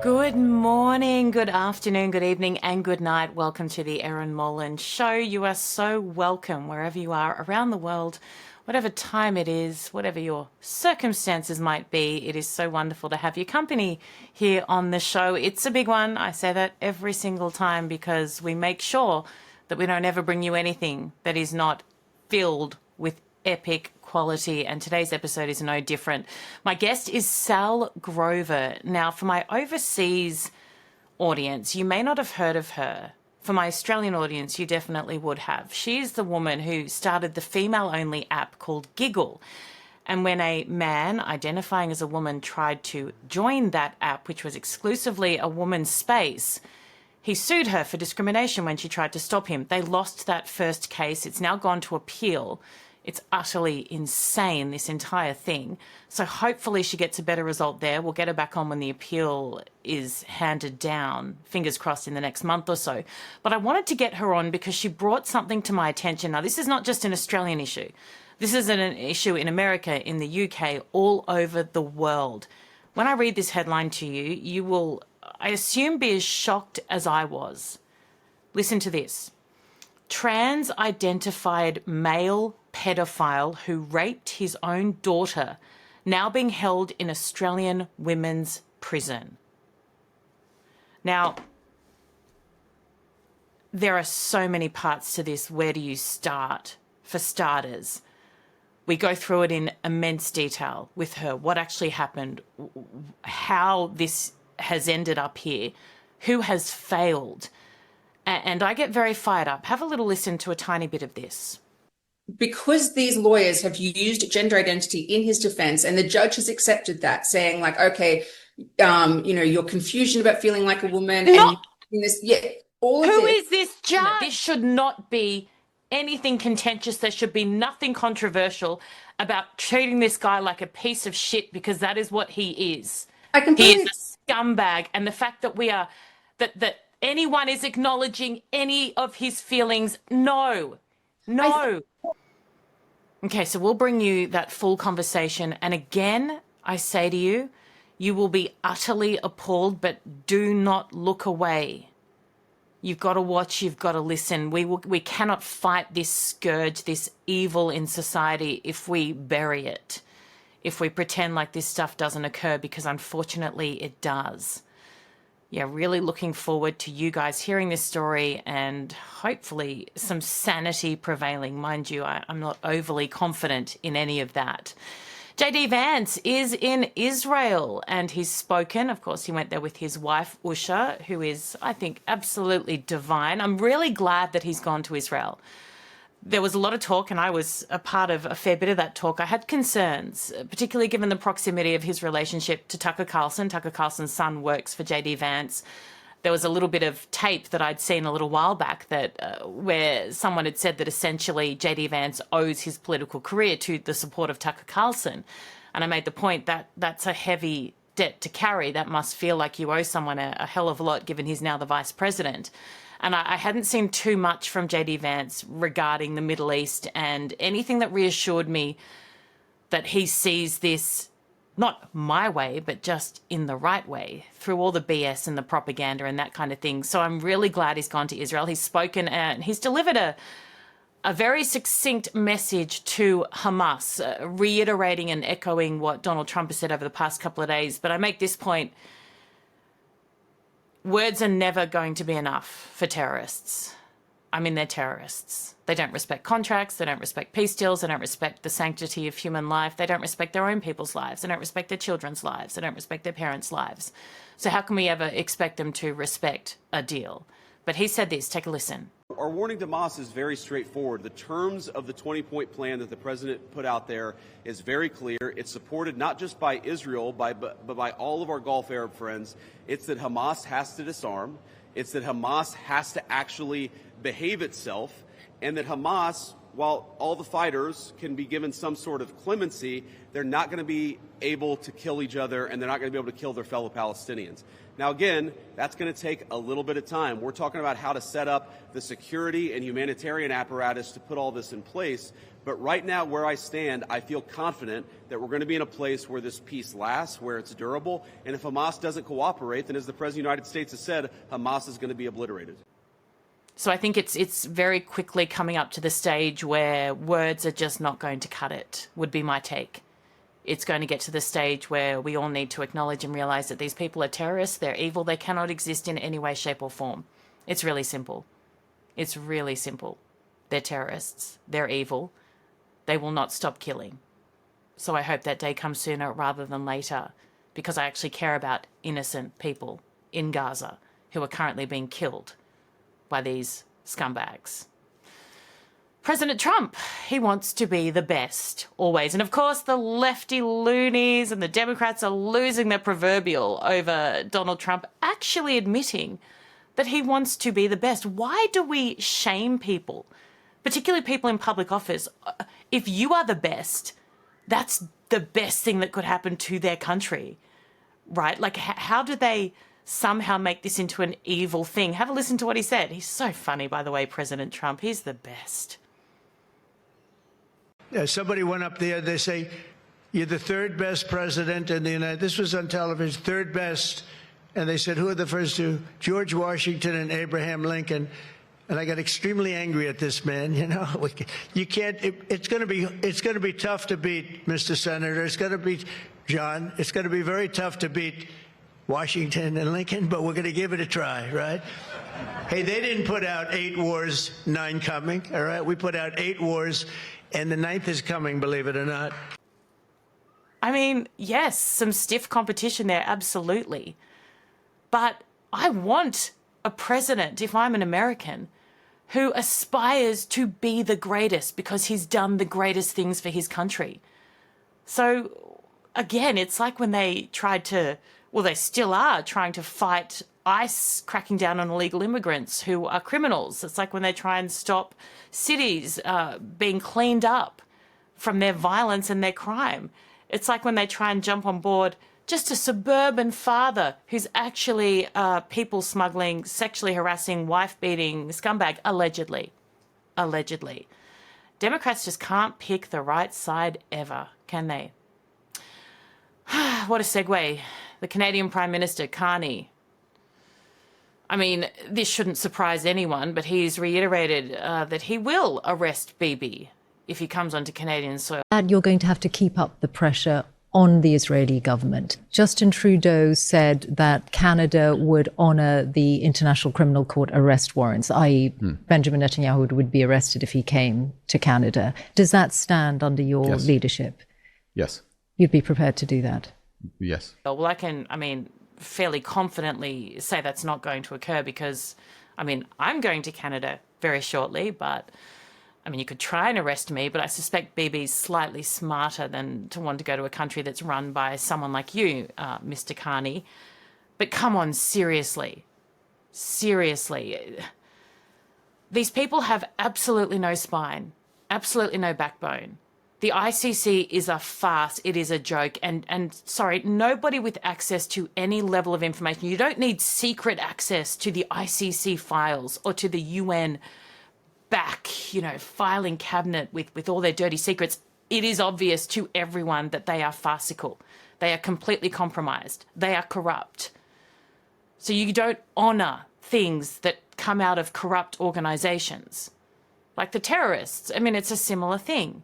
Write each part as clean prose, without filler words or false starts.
Good morning, good afternoon, good evening, and good night. Welcome to the Erin Molan Show. You are so welcome wherever you are around the world, whatever time it is, whatever your circumstances might be. It is so wonderful to have your company here on the show. It's a big one. I say that every single time because we make sure that we don't ever bring you anything that is not filled with epic quality, and today's episode is no different. My guest is Sall Grover. Now, for my overseas audience, you may not have heard of her. For my Australian audience, you definitely would have. She's the woman who started the female-only app called Giggle. And when a man identifying as a woman tried to join that app, which was exclusively a woman's space, he sued her for discrimination when she tried to stop him. They lost that first case. It's now gone to appeal. It's utterly insane, this entire thing. So hopefully she gets a better result there. We'll get her back on when the appeal is handed down, fingers crossed, in the next month or so. But I wanted to get her on because she brought something to my attention. Now, this is not just an Australian issue. This is an issue in America, in the UK, all over the world. When I read this headline to you, you will, I assume, be as shocked as I was. Listen to this. Trans-identified male pedophile who raped his own daughter now being held in Australian women's prison. Now, there are so many parts to this. Where do you start? For starters, we go through it in immense detail with her, what actually happened, how this has ended up here, who has failed. And I get very fired up. Have a little listen to a tiny bit of this. Because these lawyers have used gender identity in his defense, and the judge has accepted that, saying like, okay, your confusion about feeling like a woman, and this, Who is this judge? This should not be anything contentious. There should be nothing controversial about treating this guy like a piece of shit, because that is what he is. He is a scumbag, and the fact that we are that anyone is acknowledging any of his feelings, no. Okay, so we'll bring you that full conversation. And again, I say to you, you will be utterly appalled, but do not look away. You've got to watch, you've got to listen. We cannot fight this scourge, this evil in society, if we bury it, if we pretend like this stuff doesn't occur, because unfortunately it does. Yeah, really looking forward to you guys hearing this story and hopefully some sanity prevailing. Mind you, I'm not overly confident in any of that. JD Vance is in Israel and he's spoken. Of course, he went there with his wife, Usha, who is, I think, absolutely divine. I'm really glad that he's gone to Israel. There was a lot of talk, and I was a part of a fair bit of that talk. I had concerns, particularly given the proximity of his relationship to Tucker Carlson. Tucker Carlson's son works for JD Vance. There was a little bit of tape that I'd seen a little while back that where someone had said that essentially JD Vance owes his political career to the support of Tucker Carlson. And I made the point that that's a heavy debt to carry. That must feel like you owe someone a hell of a lot, given he's now the vice president. And I hadn't seen too much from JD Vance regarding the Middle East, and anything that reassured me that he sees this not my way, but just in the right way, through all the BS and the propaganda and that kind of thing. So I'm really glad he's gone to Israel. He's spoken and he's delivered a very succinct message to Hamas, reiterating and echoing what Donald Trump has said over the past couple of days. But I make this point. Words are never going to be enough for terrorists. I mean, they're terrorists. They don't respect contracts. They don't respect peace deals. They don't respect the sanctity of human life. They don't respect their own people's lives. They don't respect their children's lives. They don't respect their parents' lives. So how can we ever expect them to respect a deal? But he said this. Take a listen. Our warning to Hamas is very straightforward. The terms of the 20-point plan that the president put out there is very clear. It's supported not just by Israel, but by all of our Gulf Arab friends. It's that Hamas has to disarm. It's that Hamas has to actually behave itself, and that Hamas, while all the fighters can be given some sort of clemency, they're not going to be able to kill each other, and they're not going to be able to kill their fellow Palestinians. Now, again, that's going to take a little bit of time. We're talking about how to set up the security and humanitarian apparatus to put all this in place. But right now, where I stand, I feel confident that we're going to be in a place where this peace lasts, where it's durable. And if Hamas doesn't cooperate, then as the President of the United States has said, Hamas is going to be obliterated. So I think it's very quickly coming up to the stage where words are just not going to cut it, would be my take. It's going to get to the stage where we all need to acknowledge and realize that these people are terrorists, they're evil, they cannot exist in any way, shape or form. It's really simple. It's really simple. They're terrorists. They're evil. They will not stop killing. So I hope that day comes sooner rather than later, because I actually care about innocent people in Gaza who are currently being killed by these scumbags. President Trump, he wants to be the best, always. And of course, the lefty loonies and the Democrats are losing their proverbial over Donald Trump actually admitting that he wants to be the best. Why do we shame people, particularly people in public office? If you are the best, that's the best thing that could happen to their country, right? Like, how do they somehow make this into an evil thing? Have a listen to what he said. He's so funny, by the way, President Trump. He's the best. Yeah, somebody went up there, they say, you're the third best president in the United States. This was on television, third best. And they said, who are the first two? George Washington and Abraham Lincoln. And I got extremely angry at this man. You know, you can't. It's going to be tough to beat, Mr. Senator. It's going to be, John. It's going to be very tough to beat Washington and Lincoln, but we're going to give it a try, right? Hey, they didn't put out 8 wars, 9 coming. All right, we put out 8 wars, and the 9th is coming. Believe it or not. I mean, yes, some stiff competition there, absolutely. But I want a president, if I'm an American, who aspires to be the greatest because he's done the greatest things for his country. So, again, it's like when they tried to, well, they still are trying to fight ICE cracking down on illegal immigrants who are criminals. It's like when they try and stop cities being cleaned up from their violence and their crime. It's like when they try and jump on board just a suburban father who's actually people smuggling, sexually harassing, wife-beating scumbag, allegedly. Allegedly. Democrats just can't pick the right side ever, can they? What a segue. The Canadian Prime Minister, Carney. I mean, this shouldn't surprise anyone, but he's reiterated that he will arrest Bibi if he comes onto Canadian soil. You're going to have to keep up the pressure on the Israeli government. Justin Trudeau said that Canada would honour the International Criminal Court arrest warrants, i.e. Benjamin Netanyahu would be arrested if he came to Canada. Does that stand under your leadership? Yes. You'd be prepared to do that? Yes. Well, I can, fairly confidently say that's not going to occur because, I'm going to Canada very shortly, but you could try and arrest me, but I suspect Bibi's slightly smarter than to want to go to a country that's run by someone like you, Mr. Carney. But come on, seriously. Seriously. These people have absolutely no spine, absolutely no backbone. The ICC is a farce. It is a joke. And sorry, nobody with access to any level of information. You don't need secret access to the ICC files or to the UN back, filing cabinet with all their dirty secrets. It is obvious to everyone that they are farcical. They are completely compromised. They are corrupt. So you don't honour things that come out of corrupt organisations. Like the terrorists. It's a similar thing.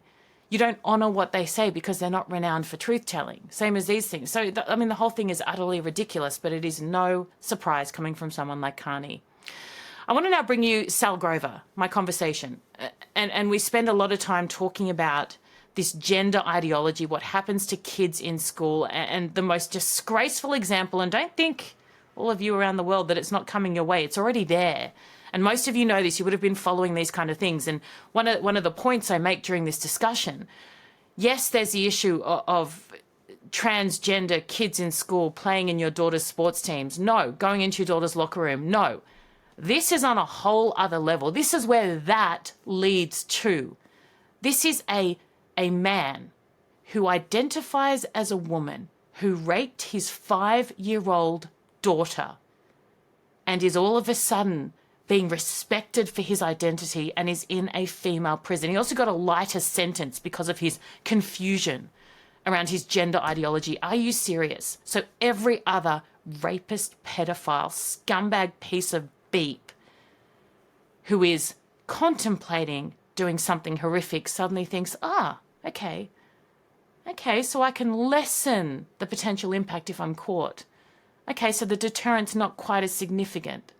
You don't honour what they say because they're not renowned for truth-telling. Same as these things. So, the whole thing is utterly ridiculous, but it is no surprise coming from someone like Carney. I want to now bring you Sall Grover, my conversation. And we spend a lot of time talking about this gender ideology, what happens to kids in school, and the most disgraceful example, and don't think, all of you around the world, that it's not coming your way. It's already there. And most of you know this. You would have been following these kind of things. And one of the points I make during this discussion, yes, there's the issue of transgender kids in school playing in your daughter's sports teams. No. Going into your daughter's locker room. No. This is on a whole other level. This is where that leads to. This is a man who identifies as a woman who raped his 5-year-old daughter and is all of a sudden being respected for his identity and is in a female prison. He also got a lighter sentence because of his confusion around his gender ideology. Are you serious? So every other rapist, pedophile, scumbag piece of beep who is contemplating doing something horrific suddenly thinks, okay, so I can lessen the potential impact if I'm caught. Okay, so the deterrent's not quite as significant.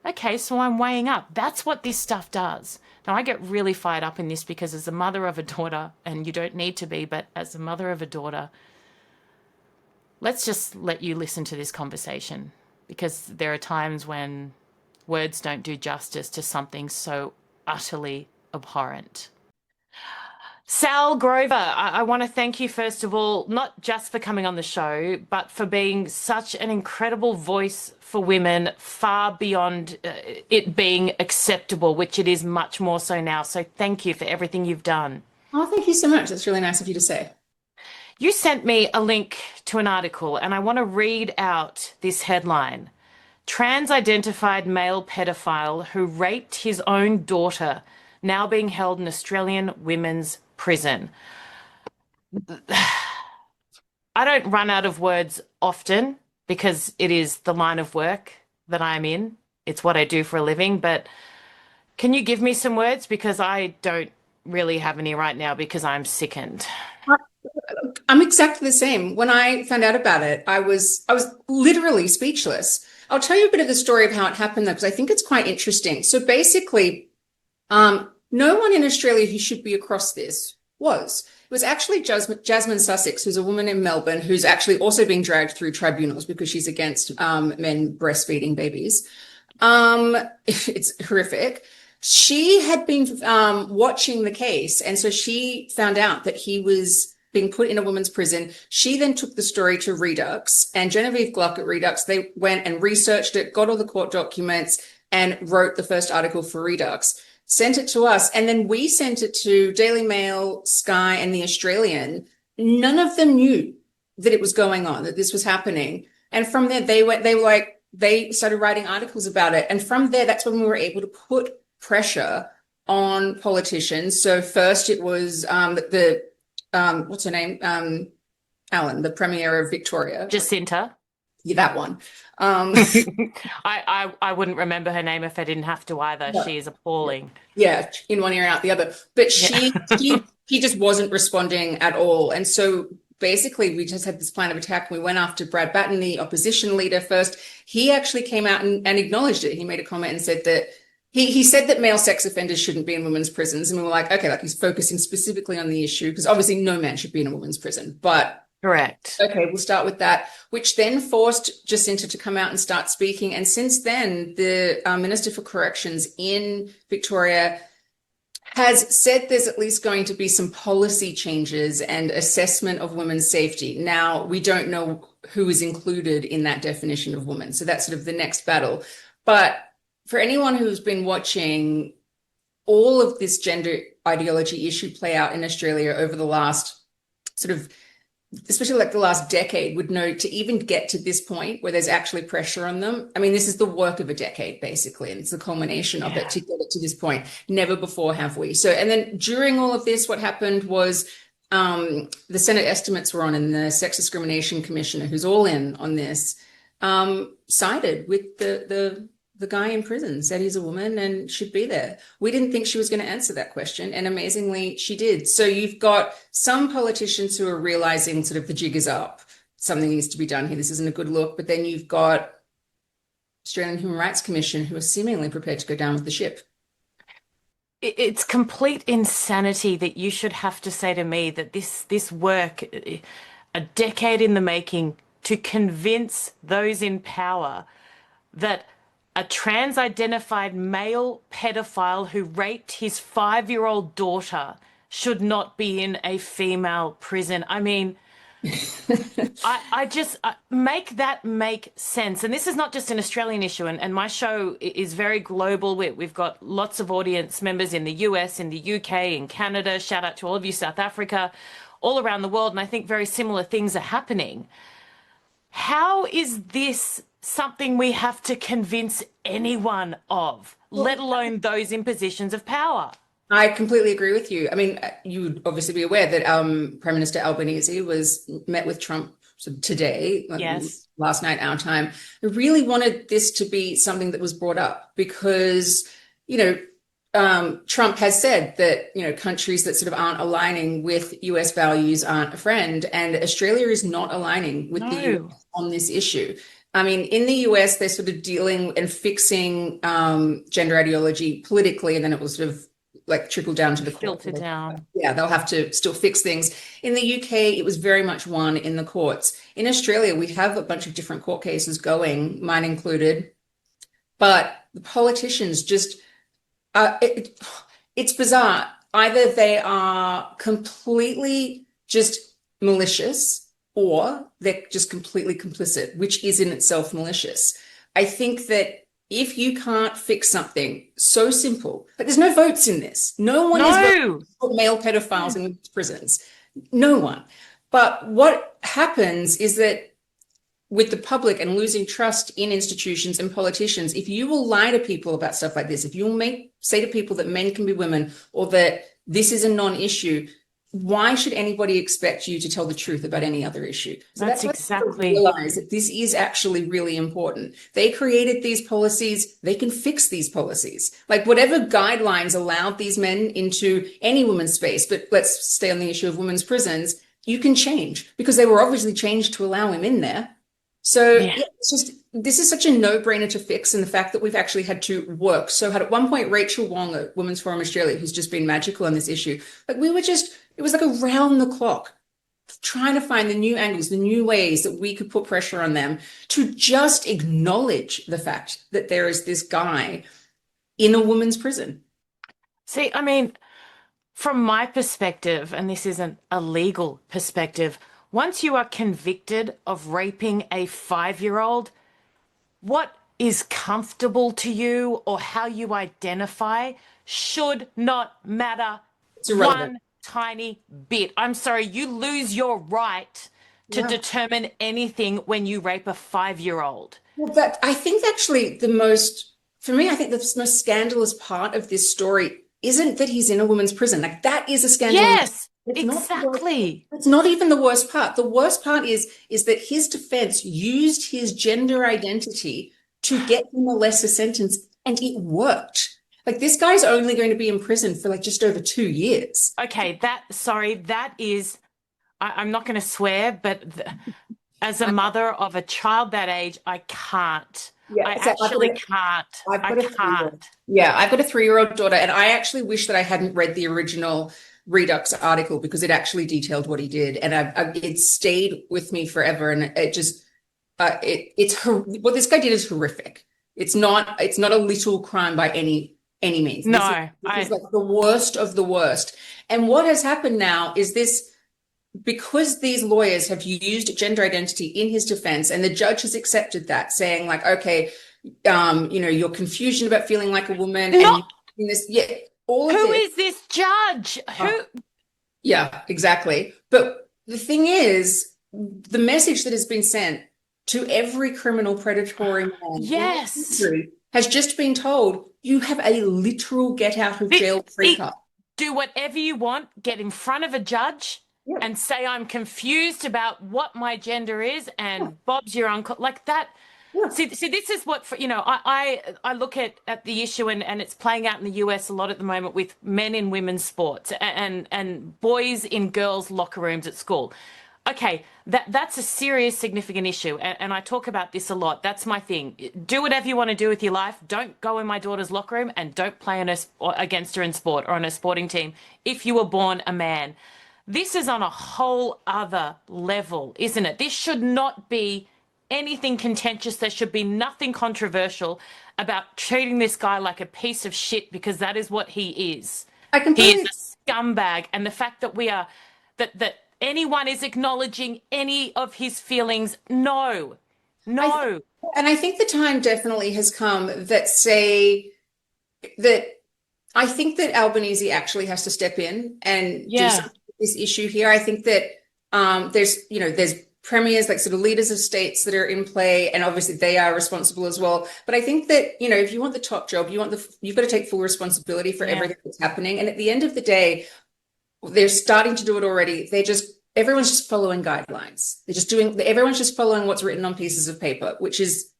Okay, so I'm weighing up. That's what this stuff does. Now, I get really fired up in this because as a mother of a daughter, and you don't need to be, but as a mother of a daughter, let's just let you listen to this conversation, because there are times when words don't do justice to something so utterly abhorrent. Sall Grover, I want to thank you, first of all, not just for coming on the show, but for being such an incredible voice for women, far beyond it being acceptable, which it is much more so now. So thank you for everything you've done. Oh, thank you so much. That's really nice of you to say. You sent me a link to an article, and I want to read out this headline. Trans-identified male pedophile who raped his own daughter now being held in Australian women's prison. I don't run out of words often because it is the line of work that I'm in. It's what I do for a living. But can you give me some words? Because I don't really have any right now because I'm sickened. I'm exactly the same. When I found out about it, I was literally speechless. I'll tell you a bit of the story of how it happened, though, because I think it's quite interesting. So basically, no one in Australia who should be across this was. It was actually Jasmine Sussex, who's a woman in Melbourne, who's actually also being dragged through tribunals because she's against men breastfeeding babies. It's horrific. She had been watching the case, and so she found out that he was being put in a women's prison. She then took the story to Redux, and Genevieve Gluck at Redux, they went and researched it, got all the court documents, and wrote the first article for Redux. Sent it to us, and then we sent it to Daily Mail, Sky, and The Australian. None of them knew that it was going on, that this was happening. And from there, they started writing articles about it. And from there, that's when we were able to put pressure on politicians. So first it was what's her name? Alan, the Premier of Victoria. Jacinta. Yeah, that one. I wouldn't remember her name if I didn't have to either. No. She is appalling. Yeah, in one ear and out the other. But she just wasn't responding at all. And so basically we just had this plan of attack. We went after Brad Batten, the opposition leader, first. He actually came out and acknowledged it. He made a comment and said that he said that male sex offenders shouldn't be in women's prisons. And we were like, okay, like he's focusing specifically on the issue because obviously no man should be in a women's prison. But correct. Okay, we'll start with that, which then forced Jacinta to come out and start speaking. And since then, the Minister for Corrections in Victoria has said there's at least going to be some policy changes and assessment of women's safety. Now, we don't know who is included in that definition of woman. So that's sort of the next battle. But for anyone who's been watching all of this gender ideology issue play out in Australia over the last sort of, especially like the last decade, would know to even get to this point where there's actually pressure on them. I mean, this is the work of a decade, basically, and it's the culmination of it to get it to this point. Never before have we. So, and then during all of this, what happened was the Senate estimates were on, and the Sex Discrimination Commissioner, who's all in on this, sided with the guy in prison, said he's a woman and should be there. We didn't think she was going to answer that question, and amazingly she did. So you've got some politicians who are realizing sort of the jig is up, something needs to be done here, this isn't a good look. But then you've got Australian Human Rights Commission who are seemingly prepared to go down with the ship. It's complete insanity that you should have to say to me that this work, a decade in the making, to convince those in power that a trans-identified male pedophile who raped his 5-year-old daughter should not be in a female prison. I mean, I just make that make sense. And this is not just an Australian issue. And my show is very global. We've got lots of audience members in the US, in the UK, in Canada. Shout out to all of you, South Africa, all around the world. And I think very similar things are happening. How is this something we have to convince anyone of, let alone those in positions of power. I completely agree with you. I mean, you would obviously be aware that Prime Minister Albanese was met with Trump today, Yes. last night, our time. I really wanted this to be something that was brought up because, Trump has said that, countries that sort of aren't aligning with US values aren't a friend, and Australia is not aligning with the US on this issue. I mean, in the US, they're sort of dealing and fixing gender ideology politically, and then it will sort of like trickle down to the court. Filter down. Yeah, they'll have to still fix things. In the UK, it was very much won in the courts. In Australia, we have a bunch of different court cases going, mine included, but the politicians just, it's bizarre. Either they are completely just malicious or they're just completely complicit, which is in itself malicious. I think that if you can't fix something so simple, like there's no votes in this. No one is voting for male pedophiles in prisons. No one. But what happens is that with the public and losing trust in institutions and politicians, if you will lie to people about stuff like this, if you'll say to people that men can be women or that this is a non-issue, why should anybody expect you to tell the truth about any other issue? So That's why exactly. people realize that this is actually really important. They created these policies. They can fix these policies. Like whatever guidelines allowed these men into any woman's space, but let's stay on the issue of women's prisons, you can change because they were obviously changed to allow him in there. So it's just, this is such a no-brainer to fix. And the fact that we've actually had to work so hard. At one point, Rachel Wong at Women's Forum Australia, who's just been magical on this issue, like it was like around the clock trying to find the new angles, the new ways that we could put pressure on them to just acknowledge the fact that there is this guy in a woman's prison. See, I mean, from my perspective, and this isn't a legal perspective, once you are convicted of raping a 5-year-old, what is comfortable to you or how you identify should not matter one tiny bit. I'm sorry, you lose your right to determine anything when you rape a 5-year-old. Well, I think actually for me, I think the most scandalous part of this story isn't that he's in a woman's prison. Like that is a scandal. Yes. Exactly. It's not even the worst part. The worst part is that his defense used his gender identity to get him a lesser sentence, and it worked. Like this guy's only going to be in prison for like just over 2 years. Okay, that is, I'm not going to swear, but as a mother of a child that age, I can't. Yeah, I actually can't. I can't. Yeah, I've got a 3-year-old daughter, and I actually wish that I hadn't read the original Redux article because it actually detailed what he did, and it stayed with me forever. And it just, what this guy did is horrific. It's not a little crime by any means. No, this is like the worst of the worst. And what has happened now is this. Because these lawyers have used gender identity in his defense, and the judge has accepted that, saying like, okay, your confusion about feeling like a woman and this, all of who this. is this judge? Who? Yeah, exactly. But the thing is, the message that has been sent to every criminal predatory man in the country has just been told, you have a literal get out of jail free card. Do whatever you want, get in front of a judge and say, I'm confused about what my gender is, and Bob's your uncle, like that. Yeah. See, this is what, I look at the issue, and it's playing out in the US a lot at the moment with men in women's sports and boys in girls' locker rooms at school. Okay, that's a serious, significant issue, and I talk about this a lot. That's my thing. Do whatever you want to do with your life. Don't go in my daughter's locker room, and don't play against her in sport or on a sporting team if you were born a man. This is on a whole other level, isn't it? This should not be anything contentious. There should be nothing controversial about treating this guy like a piece of shit, because that is what he is. He is a scumbag. And the fact that that anyone is acknowledging any of his feelings, no. And I think the time definitely has come that I think that Albanese actually has to step in and do something with this issue here. I think that there's premiers, like sort of leaders of states that are in play, and obviously they are responsible as well. But I think that, you know, if you want the top job, you've got to take full responsibility for everything that's happening. And at the end of the day, they're starting to do it already. Everyone's just following guidelines. Everyone's just following what's written on pieces of paper, which is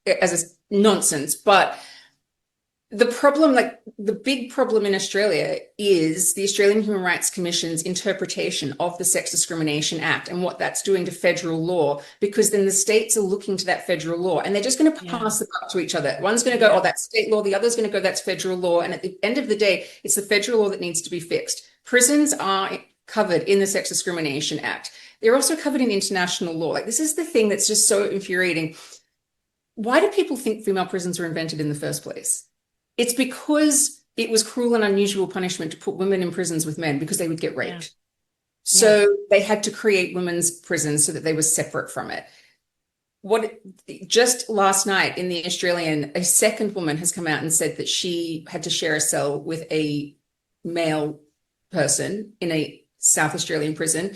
nonsense. But the problem, like the big problem in Australia, is the Australian Human Rights Commission's interpretation of the Sex Discrimination Act and what that's doing to federal law, because then the states are looking to that federal law and they're just going to pass the buck to each other. One's going to go, oh, that's state law. The other's going to go, that's federal law. And at the end of the day, it's the federal law that needs to be fixed. Prisons are covered in the Sex Discrimination Act. They're also covered in international law. Like, this is the thing that's just so infuriating. Why do people think female prisons were invented in the first place? It's because it was cruel and unusual punishment to put women in prisons with men because they would get raped. So they had to create women's prisons so that they were separate from it. Just last night in the Australian, a second woman has come out and said that she had to share a cell with a male person in a South Australian prison.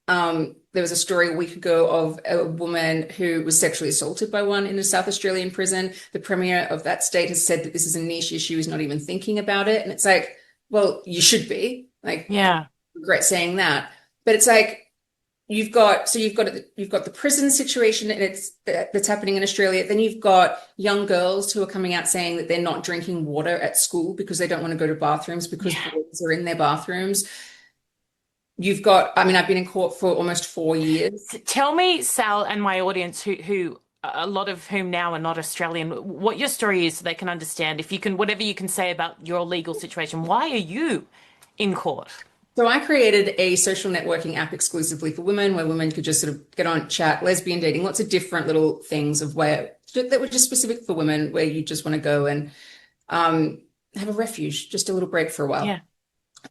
There was a story a week ago of a woman who was sexually assaulted by one in a South Australian prison. The premier of that state has said that this is a niche issue. He's not even thinking about it. And it's like, well, you should be. Like, I regret saying that. But it's like, you've got the prison situation, and that's happening in Australia. Then you've got young girls who are coming out saying that they're not drinking water at school because they don't want to go to bathrooms because boys are in their bathrooms. I've been in court for almost 4 years. Tell me, Sal, and my audience, who a lot of whom now are not Australian, what your story is so they can understand. If you can, whatever you can say about your legal situation. Why are you in court? So I created a social networking app exclusively for women, where women could just sort of get on, chat, lesbian dating, lots of different little things that were just specific for women, where you just want to go and have a refuge, just a little break for a while. Yeah.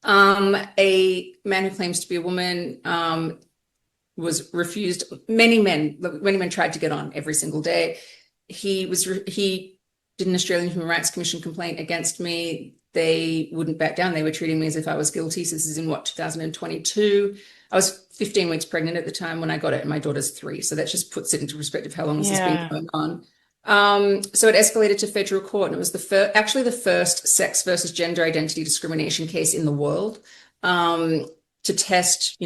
A man who claims to be a woman was refused. Many men tried to get on every single day. He did an Australian Human Rights Commission complaint against me. They wouldn't back down. They were treating me as if I was guilty. So this is in 2022. I was 15 weeks pregnant at the time when I got it, and my daughter's 3. So that just puts it into perspective how long this has been going on. So it escalated to federal court, and it was the first sex versus gender identity discrimination case in the world, to test,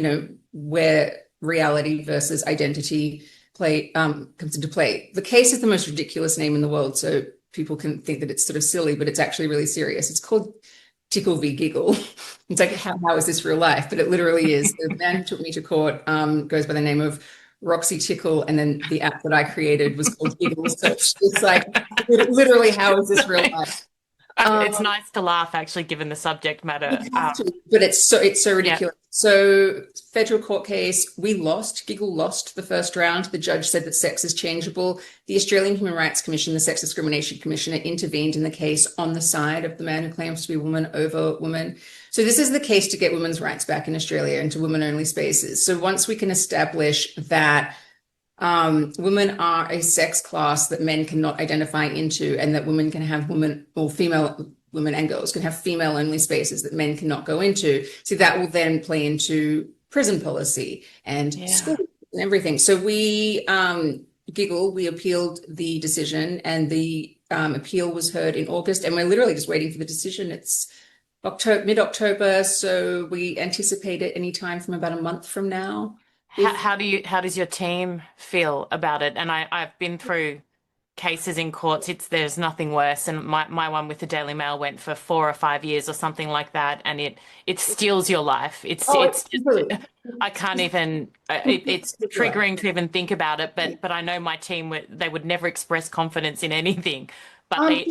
where reality versus identity comes into play. The case is the most ridiculous name in the world, so people can think that it's sort of silly, but it's actually really serious. It's called Tickle v. Giggle. It's like, how is this real life? But it literally is. The man who took me to court goes by the name of Roxy Tickle, and then the app that I created was called Giggle. So it's like, literally, how is this real life? It's nice to laugh, actually, given the subject matter. But it's so ridiculous. Yeah. So federal court case, Giggle lost the first round. The judge said that sex is changeable. The Australian Human Rights Commission, the Sex Discrimination Commissioner, intervened in the case on the side of the man who claims to be a woman over woman. So this is the case to get women's rights back in Australia into women-only spaces. So once we can establish that women are a sex class that men cannot identify into, and that women can have women and girls can have female-only spaces that men cannot go into. So that will then play into prison policy and school and everything. So we appealed the decision, and the appeal was heard in August, and we're literally just waiting for the decision. It's mid-October, so we anticipate it any time from about a month from now. How does your team feel about it? And I've been through cases in courts. There's nothing worse. And my one with the Daily Mail went for 4 or 5 years or something like that, and it steals your life. I can't even. It's triggering to even think about it. But I know my team, they would never express confidence in anything. But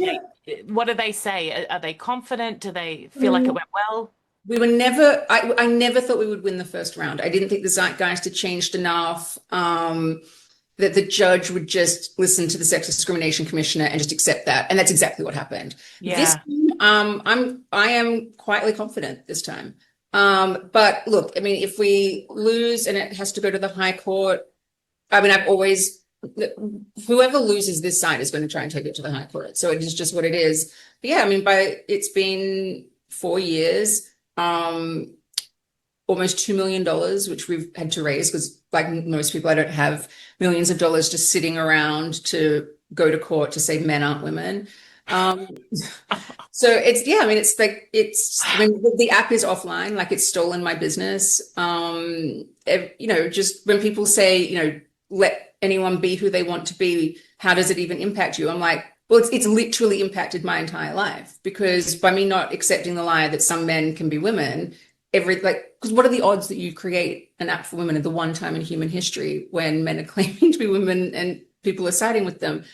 what do they say? Are they confident? Do they feel like it went well? We were never, I never thought we would win the first round. I didn't think the zeitgeist had changed enough, that the judge would just listen to the Sex Discrimination Commissioner and just accept that. And that's exactly what happened. Yeah. This time, I am quietly confident this time. But look, I mean, if we lose and it has to go to the High Court, I mean, whoever loses this side is going to try and take it to the High Court. So it is just what it is. But yeah, I mean, it's been 4 years. almost $2 million, which we've had to raise because, like most people, I don't have millions of dollars just sitting around to go to court to say men aren't women. So the app is offline, like it's stolen my business. Just when people say, let anyone be who they want to be, how does it even impact you? I'm like, well, it's literally impacted my entire life, because by me not accepting the lie that some men can be women, because what are the odds that you create an app for women at the one time in human history when men are claiming to be women and people are siding with them?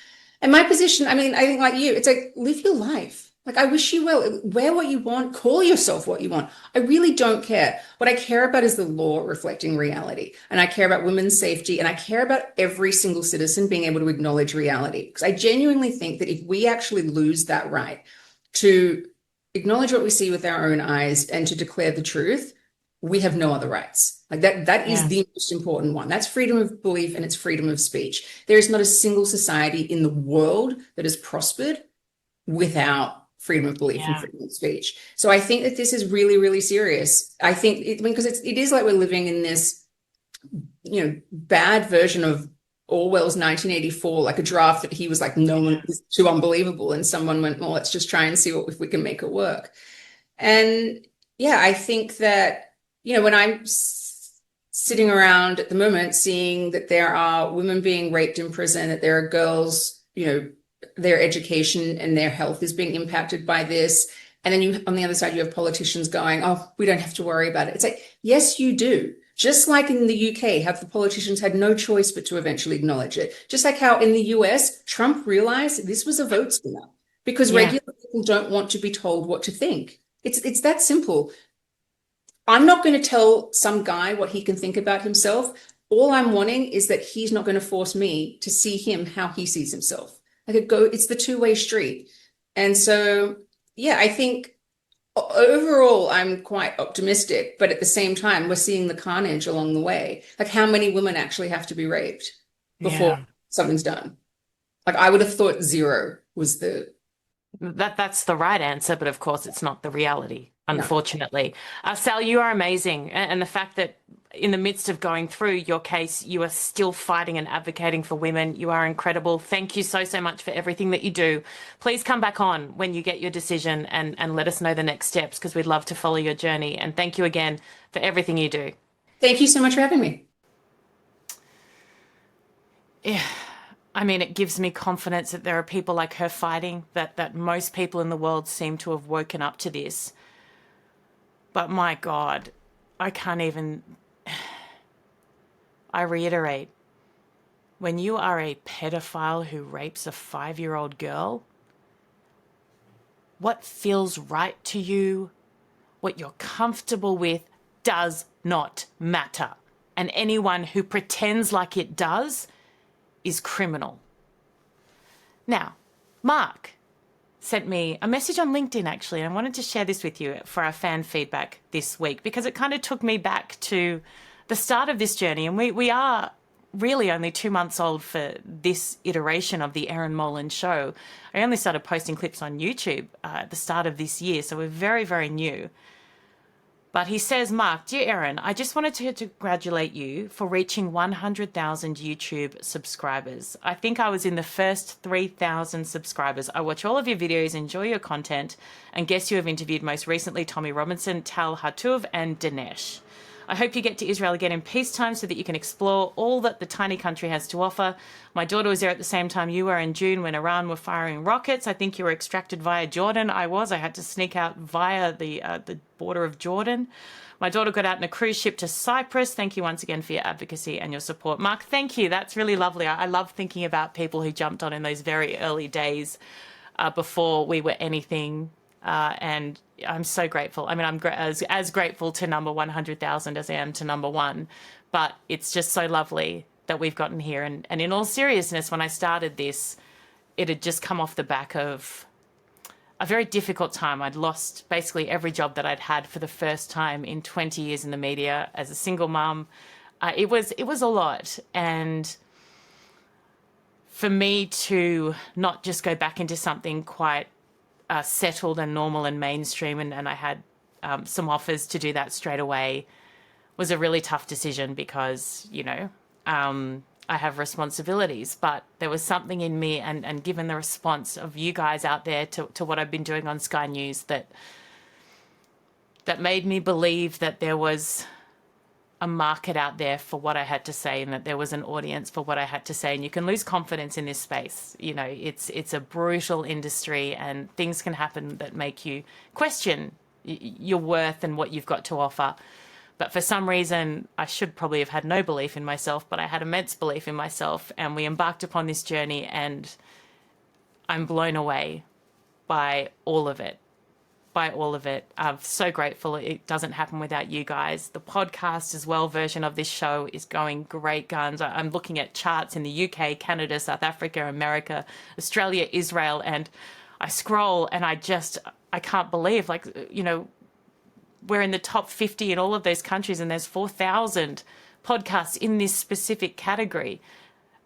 And my position, I think like you, it's like, live your life. Like, I wish you well. Wear what you want. Call yourself what you want. I really don't care. What I care about is the law reflecting reality. And I care about women's safety. And I care about every single citizen being able to acknowledge reality. Because I genuinely think that if we actually lose that right to acknowledge what we see with our own eyes and to declare the truth, we have no other rights. Like that is the most important one. That's freedom of belief and it's freedom of speech. There is not a single society in the world that has prospered without freedom of belief and freedom of speech. So I think that this is really, really serious. I think because it is like we're living in this, bad version of Orwell's 1984, like a draft that he was like, no one is too unbelievable. And someone went, well, let's just try and see if we can make it work. And I think that, when I'm sitting around at the moment, seeing that there are women being raped in prison, that there are girls, their education and their health is being impacted by this. And then on the other side, you have politicians going, oh, we don't have to worry about it. It's like, yes, you do. Just like in the UK, have the politicians had no choice but to eventually acknowledge it. Just like how in the US, Trump realized this was a vote spinner because regular people don't want to be told what to think. It's that simple. I'm not going to tell some guy what he can think about himself. All I'm wanting is that he's not going to force me to see him how he sees himself. It's the two-way street. And so, I think overall, I'm quite optimistic, but at the same time, we're seeing the carnage along the way. Like, how many women actually have to be raped before something's done? Like, I would have thought 0 was that's the right answer, but of course it's not the reality, unfortunately. Sall, you are amazing. And the fact that in the midst of going through your case, you are still fighting and advocating for women. You are incredible. Thank you so, so much for everything that you do. Please come back on when you get your decision and let us know the next steps, because we'd love to follow your journey. And thank you again for everything you do. Thank you so much for having me. Yeah. It gives me confidence that there are people like her fighting, that most people in the world seem to have woken up to this. But my God, I can't even... I reiterate, when you are a pedophile who rapes a 5-year-old girl, what feels right to you, what you're comfortable with, does not matter. And anyone who pretends like it does is criminal. Now, Mark sent me a message on LinkedIn, actually, and I wanted to share this with you for our fan feedback this week, because it kind of took me back to the start of this journey. And we are really only 2 months old for this iteration of the Erin Molan Show. I only started posting clips on YouTube at the start of this year, so we're very, very new. But he says, Mark, dear Erin, I just wanted to congratulate you for reaching 100,000 YouTube subscribers. I think I was in the first 3,000 subscribers. I watch all of your videos, enjoy your content, and guess you have interviewed most recently Tommy Robinson, Tal Hattuv, and Dinesh. I hope you get to Israel again in peacetime so that you can explore all that the tiny country has to offer. My daughter was there at the same time you were in June when Iran were firing rockets. I think you were extracted via Jordan. I had to sneak out via the border of Jordan. My daughter got out in a cruise ship to Cyprus. Thank you once again for your advocacy and your support. Mark, thank you. That's really lovely. I love thinking about people who jumped on in those very early days before we were anything. And I'm so grateful. I'm as grateful to number 100,000 as I am to number 1. But it's just so lovely that we've gotten here. And in all seriousness, when I started this, it had just come off the back of a very difficult time. I'd lost basically every job that I'd had for the first time in 20 years in the media as a single mum. It was a lot. And for me to not just go back into something quite settled and normal and mainstream, and I had some offers to do that straight away. was a really tough decision because, I have responsibilities, but there was something in me, and given the response of you guys out there to what I've been doing on Sky News, that made me believe that there was a market out there for what I had to say, and that there was an audience for what I had to say. And you can lose confidence in this space. It's a brutal industry, and things can happen that make you question your worth and what you've got to offer. But for some reason, I should probably have had no belief in myself, but I had immense belief in myself, and we embarked upon this journey, and I'm blown away by all of it. I'm so grateful. It doesn't happen without you guys. The podcast as well, version of this show, is going great guns. I'm looking at charts in the UK, Canada, South Africa, America, Australia, Israel, and I scroll and I can't believe, we're in the top 50 in all of those countries, and there's 4,000 podcasts in this specific category.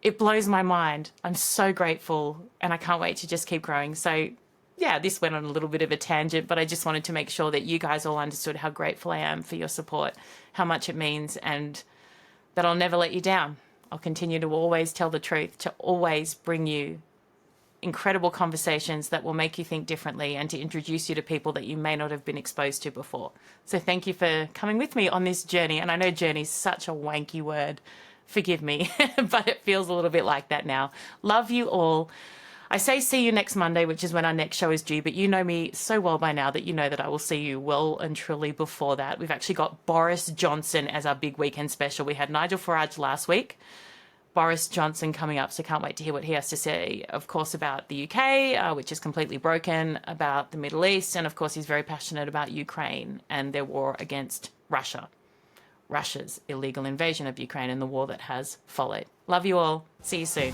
It blows my mind. I'm so grateful, and I can't wait to just keep growing. So yeah, this went on a little bit of a tangent, but I just wanted to make sure that you guys all understood how grateful I am for your support, how much it means, and that I'll never let you down. I'll continue to always tell the truth, to always bring you incredible conversations that will make you think differently, and to introduce you to people that you may not have been exposed to before. So thank you for coming with me on this journey. And I know journey is such a wanky word. Forgive me, but it feels a little bit like that now. Love you all. I say see you next Monday, which is when our next show is due, but you know me so well by now that you know that I will see you well and truly before that. We've actually got Boris Johnson as our big weekend special. We had Nigel Farage last week. Boris Johnson coming up, so can't wait to hear what he has to say, of course, about the UK, which is completely broken, about the Middle East, and of course he's very passionate about Ukraine and their war against Russia. Russia's illegal invasion of Ukraine and the war that has followed. Love you all. See you soon.